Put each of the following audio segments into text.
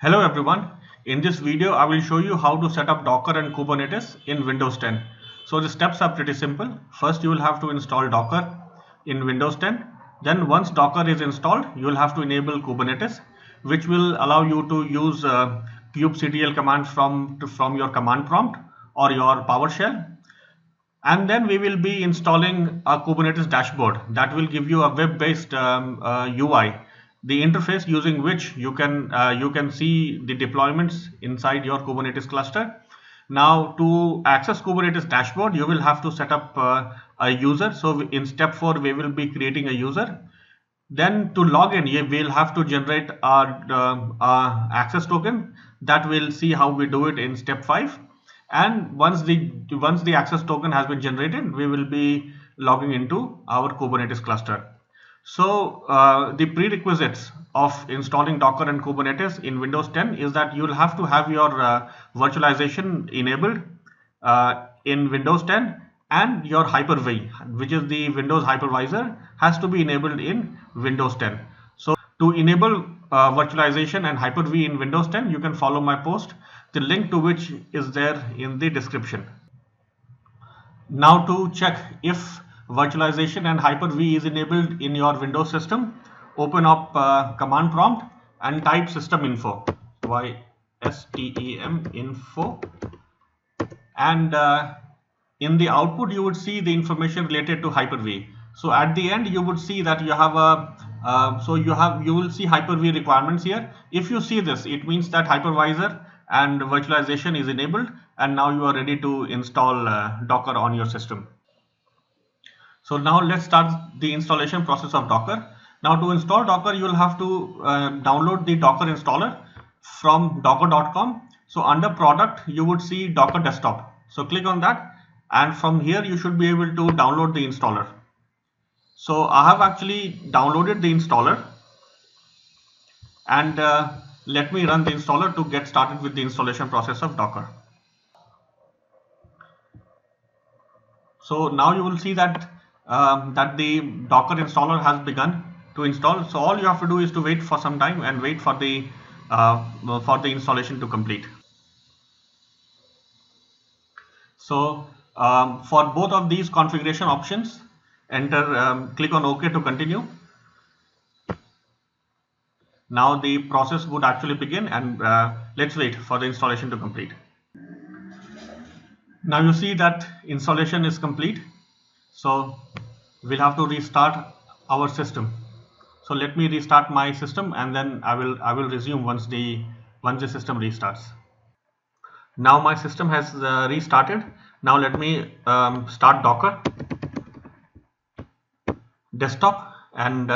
Hello everyone. In this video, I will show you how to set up Docker and Kubernetes in Windows 10. So the steps are pretty simple. First, you will have to install Docker in Windows 10. Then once Docker is installed, you will have to enable Kubernetes, which will allow you to use kubectl command from your command prompt or your PowerShell. And then we will be installing a Kubernetes dashboard that will give you a web-based UI, the interface using which you can see the deployments inside your Kubernetes cluster. Now, to access Kubernetes dashboard, you will have to set up a user. So in step 4, we will be creating a user. Then to log in, we will have to generate our access token. That we'll see how we do it in step 5. And once the access token has been generated, we will be logging into our Kubernetes cluster. So the prerequisites of installing Docker and Kubernetes in Windows 10 is that you will have to have your virtualization enabled in Windows 10, and your Hyper-V, which is the Windows hypervisor, has to be enabled in Windows 10. So to enable virtualization and Hyper-V in Windows 10, you can follow my post, the link to which is there in the description. Now to check if virtualization and Hyper-V is enabled in your Windows system, open up command prompt and type system info, system info, and in the output you would see the information related to Hyper-V. So at the end you would see that you have you will see Hyper-V requirements here. If you see this, it means that hypervisor and virtualization is enabled, and now you are ready to install Docker on your system. So now let's start the installation process of Docker. Now to install Docker, you will have to download the Docker installer from docker.com. So under product, you would see Docker desktop. So click on that, and from here you should be able to download the installer. So I have actually downloaded the installer, and let me run the installer to get started with the installation process of Docker. So now you will see that that the Docker installer has begun to install. So all you have to do is to wait for some time and wait for the installation to complete. So for both of these configuration options, click on OK to continue. Now the process would actually begin, and let's wait for the installation to complete. Now you see that installation is complete. So we'll have to restart our system. So let me restart my system, and then I will resume once the system restarts. Now my system has restarted. Now let me start Docker desktop, and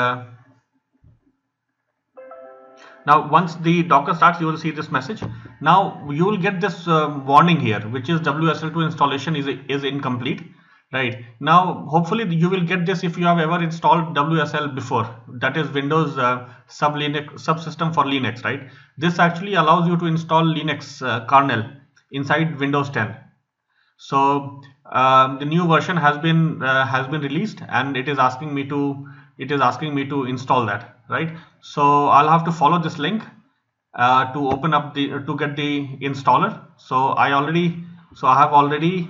now once the Docker starts, you will see this message. Now you will get this warning here, which is WSL2 installation is incomplete. Right, now hopefully you will get this if you have ever installed WSL before, that is Windows subsystem for Linux, right? This actually allows you to install Linux kernel inside Windows 10. So the new version has been released, and it is asking me to install that, right? So I'll have to follow this link to open up to get the installer. So I have already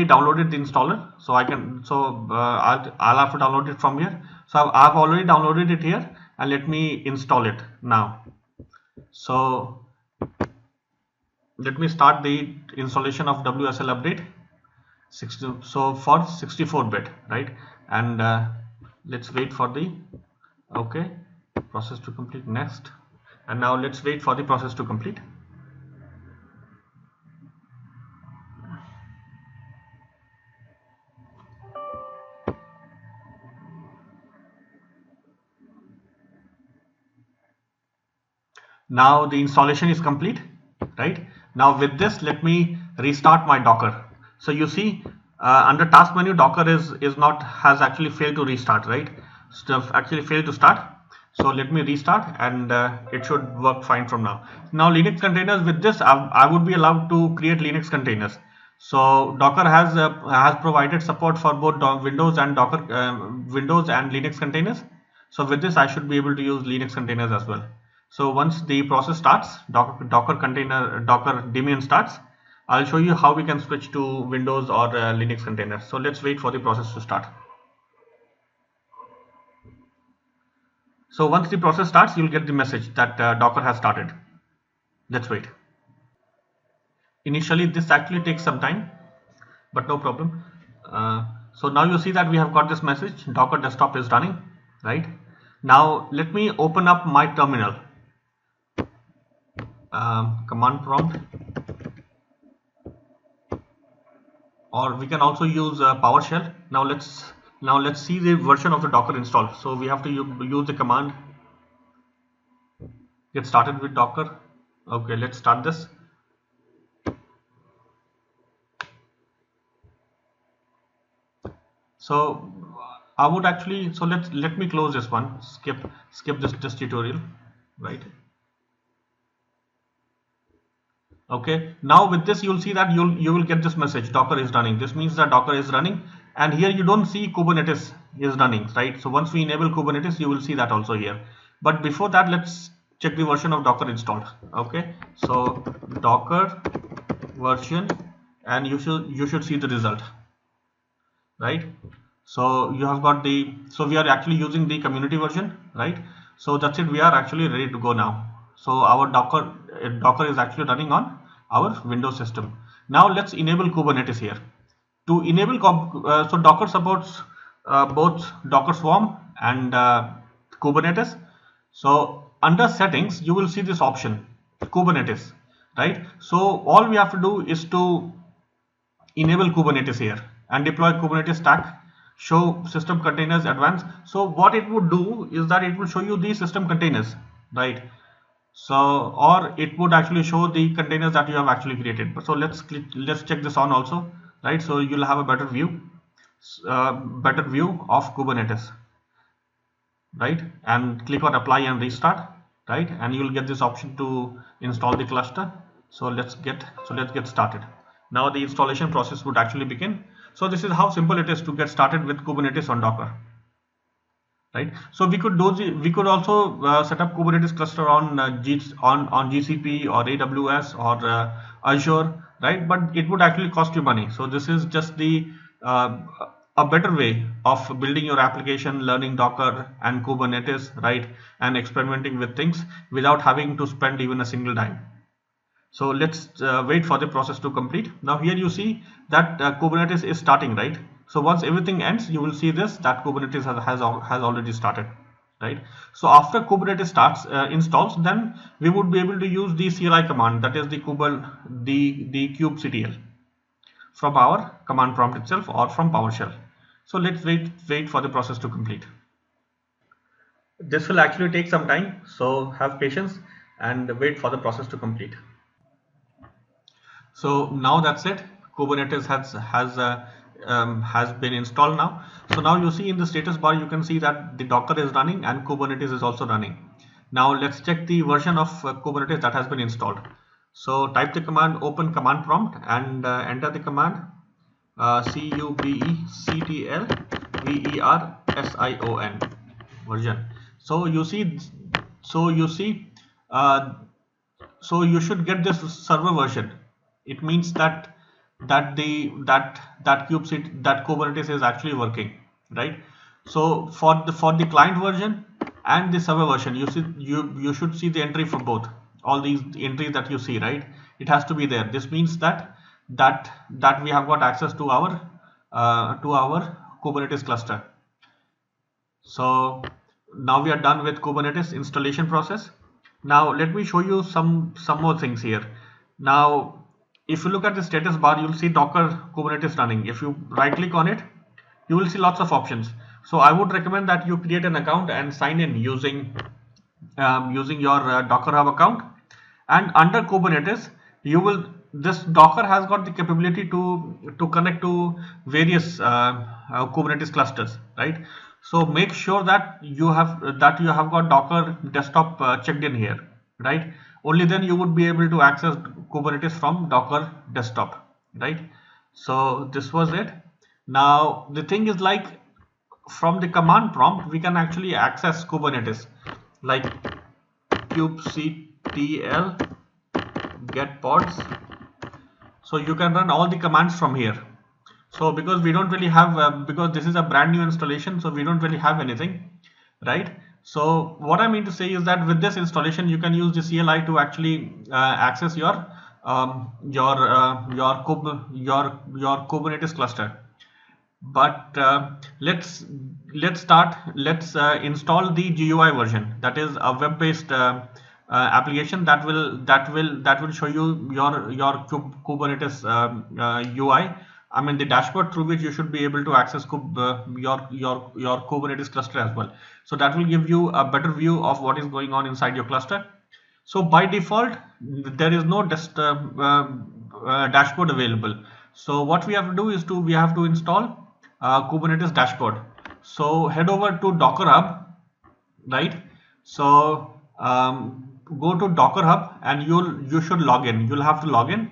downloaded the installer. So I'll have to download it from here. So I've already downloaded it here, and let me install it now. So let me start the installation of WSL update. So for 64-bit, right? And let's wait for the process to complete next. And now let's wait for the process to complete. Now the installation is complete, right? Now with this, let me restart my Docker. So you see under task menu, Docker has actually failed to restart, right? Stuff actually failed to start. So let me restart, and it should work fine from now. Now Linux containers, with this I would be allowed to create Linux containers. So Docker has provided support for both Windows and Linux containers. So with this I should be able to use Linux containers as well. So once the process starts, Docker container, Docker daemon starts, I'll show you how we can switch to Windows or Linux containers. So let's wait for the process to start. So once the process starts, you'll get the message that Docker has started. Let's wait. Initially, this actually takes some time, but no problem. So now you see that we have got this message, Docker desktop is running, right? Now let me open up my terminal. Command prompt, or we can also use PowerShell. Now let's see the version of the Docker install. So we have to use the command get started with Docker. Okay, let's start this. So I would actually, so let me close this one, skip this tutorial, right? Okay, now with this you'll see that you will get this message, Docker is running. This means that Docker is running, and here you don't see Kubernetes is running, right? So once we enable Kubernetes, you will see that also here. But before that, let's check the version of Docker installed. Okay, so Docker version, and you should see the result, right? So you have got the, so we are actually using the community version, right? So that's it, we are actually ready to go now. So our Docker is actually running on our Windows system. Now let's enable Kubernetes here. To enable so Docker supports both Docker Swarm and Kubernetes. So under settings you will see this option, Kubernetes, right? So all we have to do is to enable Kubernetes here and deploy Kubernetes stack, show system containers advanced. So what it would do is that it will show you the system containers, right? So, or it would actually show the containers that you have actually created. So let's check this on also, right? So you'll have a better view of Kubernetes, right? And click on apply and restart, right? And you will get this option to install the cluster. So let's get started. Now the installation process would actually begin. So this is how simple it is to get started with Kubernetes on Docker, right? So we could also set up Kubernetes cluster on GCP or AWS or Azure, right? But it would actually cost you money. So this is just the a better way of building your application, learning Docker and Kubernetes, right? And experimenting with things without having to spend even a single dime. So let's wait for the process to complete. Now here you see that Kubernetes is starting, right? So once everything ends, you will see this that Kubernetes has already started, right? So after Kubernetes starts installs, then we would be able to use the CLI command, that is the kubectl from our command prompt itself or from PowerShell. So let's wait for the process to complete. This will actually take some time, so have patience and wait for the process to complete. So now that's it. Kubernetes has been installed now. So now you see in the status bar, you can see that the Docker is running and Kubernetes is also running. Now let's check the version of Kubernetes that has been installed. So type the command, open command prompt and enter the command kubectl version. So you see, so you should get this server version. It means that Kubernetes is actually working, right? So for the client version and the server version, you should see the entry for both. All these entries that you see, right? It has to be there. This means that we have got access to our Kubernetes cluster. So now we are done with Kubernetes installation process. Now let me show you some more things here. Now if you look at the status bar, you'll see Docker Kubernetes running. If you right click on it, you will see lots of options. So I would recommend that you create an account and sign in using your Docker Hub account. And under Kubernetes, this Docker has got the capability to connect to various Kubernetes clusters, right? So make sure that you have got Docker desktop checked in here, right? Only then you would be able to access Kubernetes from Docker desktop, right? So this was it. Now the thing is, like, from the command prompt we can actually access Kubernetes, like kubectl get pods. So you can run all the commands from here. So because we don't really have because this is a brand new installation, so we don't really have anything, right? So what I mean to say is that with this installation you can use the CLI to actually access your Kubernetes cluster. But let's install the GUI version, that is a web-based application that will show you your Kubernetes UI. I mean the dashboard through which you should be able to access your Kubernetes cluster as well. So that will give you a better view of what is going on inside your cluster. So by default there is no dashboard available. So what we have to do is we have to install Kubernetes dashboard. So head over to Docker Hub, right? So go to Docker Hub and you should log in. You'll have to log in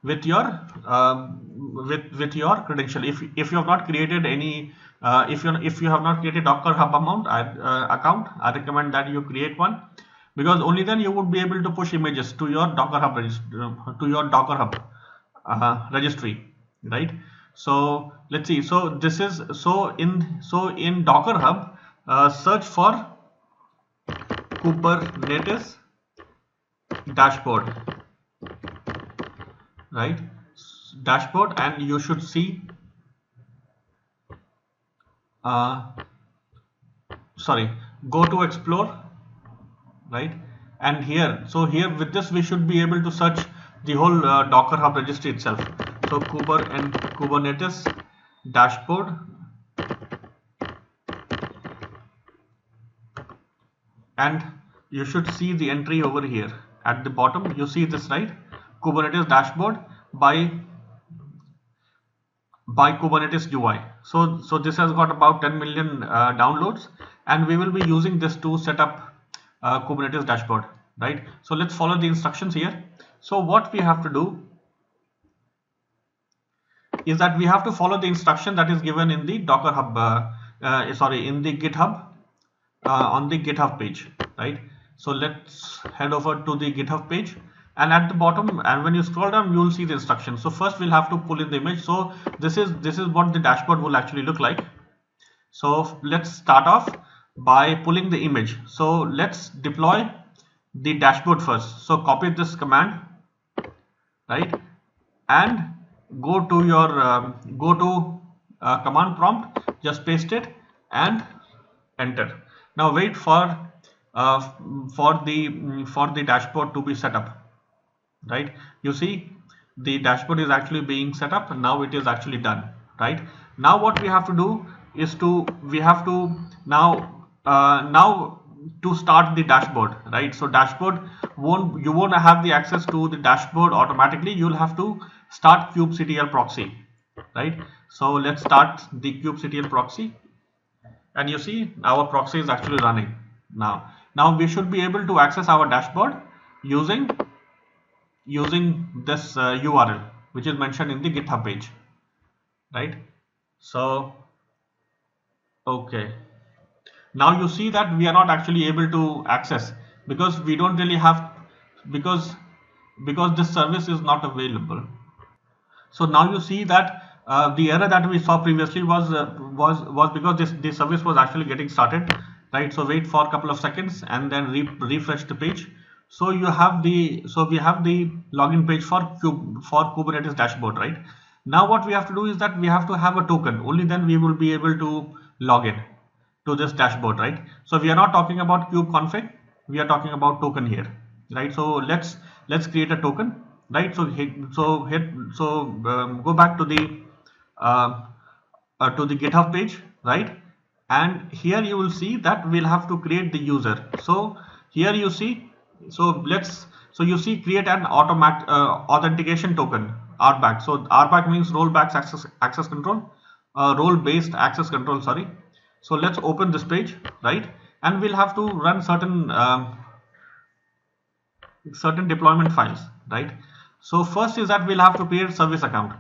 with your with your credential. If you have not created any if you have not created Docker Hub account, I recommend that you create one, because only then you would be able to push images to your Docker Hub registry, right? So let's see. So this is in Docker Hub, search for Kubernetes dashboard, right? Dashboard, and you should see go to explore, right? And here with this we should be able to search the whole Docker Hub registry itself. So Kubernetes dashboard, and you should see the entry over here at the bottom. You see this, right? Kubernetes dashboard by Kubernetes UI. So this has got about 10 million downloads, and we will be using this to set up Kubernetes dashboard, right? So let's follow the instructions here. So what we have to do is that we have to follow the instruction that is given in the Docker Hub, in the GitHub, on the GitHub page, right? So let's head over to the GitHub page, and at the bottom, and when you scroll down, you will see the instructions. So first we'll have to pull in the image. So this is what the dashboard will actually look like. So let's start off by pulling the image. So let's deploy the dashboard first. So copy this command, right, and go to your command prompt, just paste it and enter. Now wait for the dashboard to be set up, right? You see the dashboard is actually being set up, and now it is actually done, right? Now what we have to do is to start the dashboard, right? So dashboard you won't have the access to the dashboard automatically. You'll have to start kubectl proxy, right? So let's start the kubectl proxy, and you see our proxy is actually running now. Now we should be able to access our dashboard using this URL which is mentioned in the GitHub page, right? So okay, now you see that we are not actually able to access because we don't really have, because this service is not available. So now you see that the error that we saw previously was because this service was actually getting started, right? So wait for a couple of seconds and then refresh the page. So we have the login page for Kubernetes dashboard, right? Now what we have to do is that we have to have a token. Only then we will be able to log in to this dashboard, right? So we are not talking about kubeconfig, we are talking about token here, right? So let's create a token, right? So go back to the GitHub page, right? And here you will see that we'll have to create the user. So here you see, you see create an authentication token, RBAC. So RBAC means role-based access control, role-based access control, sorry. So let's open this page, right? And we'll have to run certain deployment files, right? So first is that we'll have to create service account.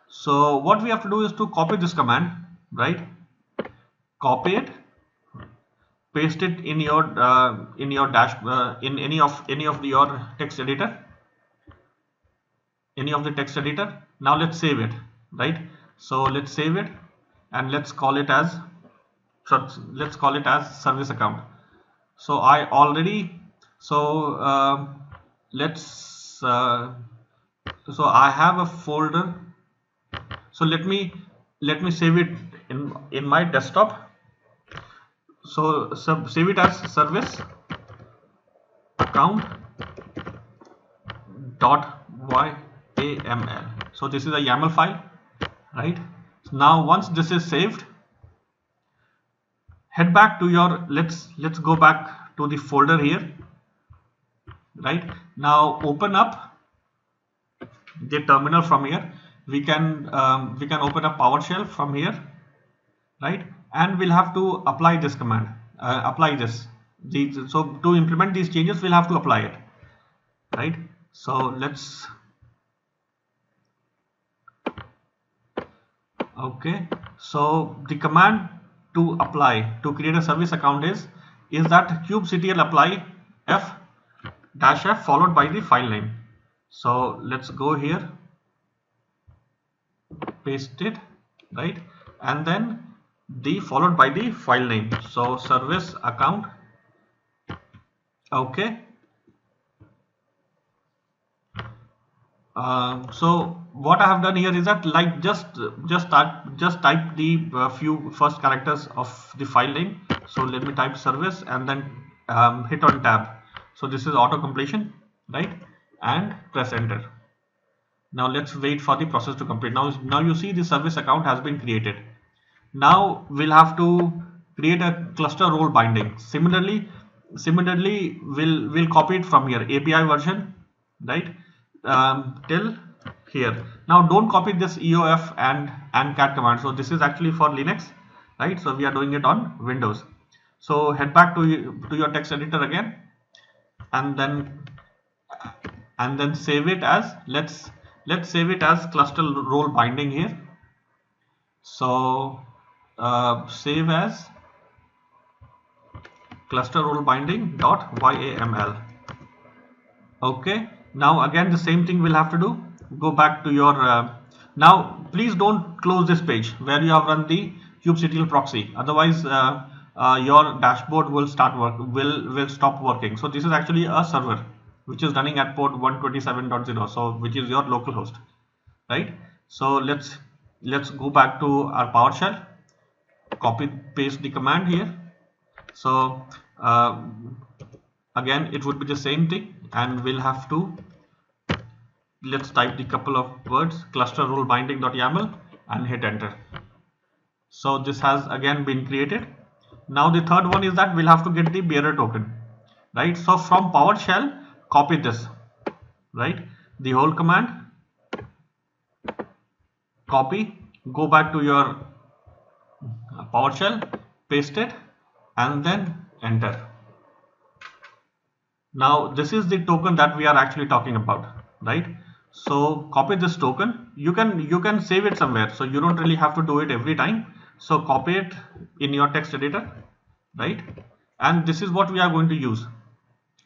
So what we have to do is to copy this command, right? Copy it paste it in your dash in any of your text editor, Now let's save it, right? So let's save it, and let's call it as service account. So I already let's so I have a folder. So let me save it in my desktop. So save it as service account .yaml. So this is a YAML file, right? Now once this is saved, head back to your let's go back to the folder here, right? Now open up the terminal from here. We can open up PowerShell from here, right? And we'll have to apply this command, so to implement these changes we'll have to apply it, right? So let's so the command to create a service account is that kubectl apply f followed by the file name. So let's go here, paste it, right? And then followed by the file name. So service account. So what I have done here is that just type the few first characters of the file name. So let me type service and then hit on tab. So this is auto completion, right? And press enter. Now let's wait for the process to complete. Now you see the service account has been created. Now we'll have to create a cluster role binding. Similarly we'll copy it from here, API version, right? Till here. Now don't copy this EOF and cat command. So this is actually for Linux, right? So we are doing it on Windows. So head back to your text editor again, and then save it as let's save it as cluster role binding here. So save as cluster role binding .yaml. Now again the same thing we'll have to do. Go back to your now please don't close this page where you have run the kubectl proxy, otherwise your dashboard will stop working. So this is actually a server which is running at port 127.0, so which is your local host, right? So let's go back to our PowerShell, copy paste the command here. So again it would be the same thing, and we'll have to let's type the couple of words, cluster role binding.yaml, and hit enter. So this has again been created. Now the third one is that we'll have to get the bearer token, right? So from PowerShell, copy this, right? The whole command, copy, go back to your PowerShell, paste it, and then enter. Now this is the token that we are actually talking about, right? So copy this token. You can save it somewhere, so you don't really have to do it every time. So copy it in your text editor, right? And this is what we are going to use,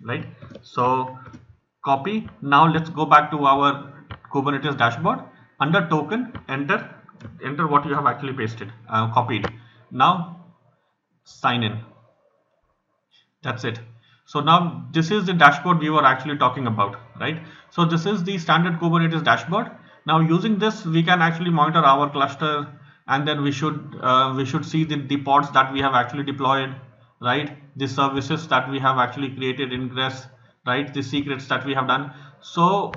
right? So copy. Now let's go back to our Kubernetes dashboard. Under token, enter what you have actually pasted, copied. Now sign in. That's it. So now this is the dashboard we were actually talking about, right? So this is the standard Kubernetes dashboard. Now using this we can actually monitor our cluster, and then we should see the pods that we have actually deployed, right? The services that we have actually created, ingress, right? The secrets that we have done. So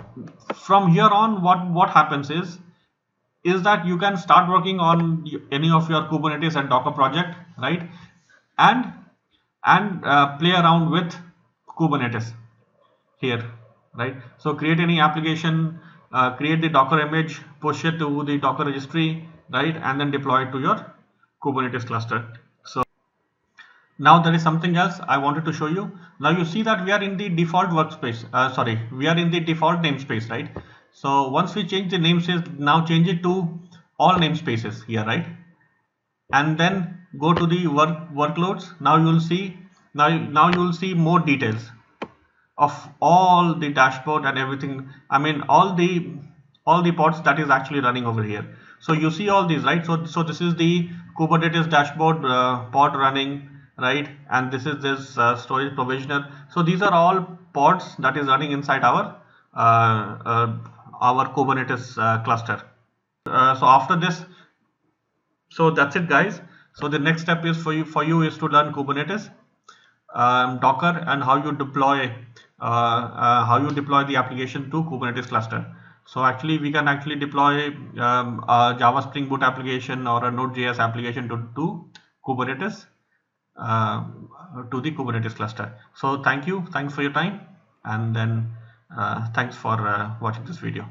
from here on, what happens is that you can start working on any of your Kubernetes and Docker project, right? And play around with Kubernetes here, right? So create any application, create the Docker image, push it to the Docker registry, right? And then deploy it to your Kubernetes cluster. So now there is something else I wanted to show you. Now you see that we are in the default workspace, we are in the default namespace, right? So once we change the namespace, now change it to all namespaces here, right? And then go to the workloads. Now you will see now you will see more details of all the dashboard and everything. I mean all the pods that is actually running over here. So you see all these, right? So this is the Kubernetes dashboard pod running, right? And this is this storage provisioner. So these are all pods that is running inside our Kubernetes cluster. So after this, so that's it, guys. So the next step is for you is to learn Kubernetes, Docker, and how you deploy the application to Kubernetes cluster. So actually we can actually deploy a Java Spring Boot application or a Node.js application to Kubernetes, to the Kubernetes cluster. So thanks for your time, and then thanks for watching this video.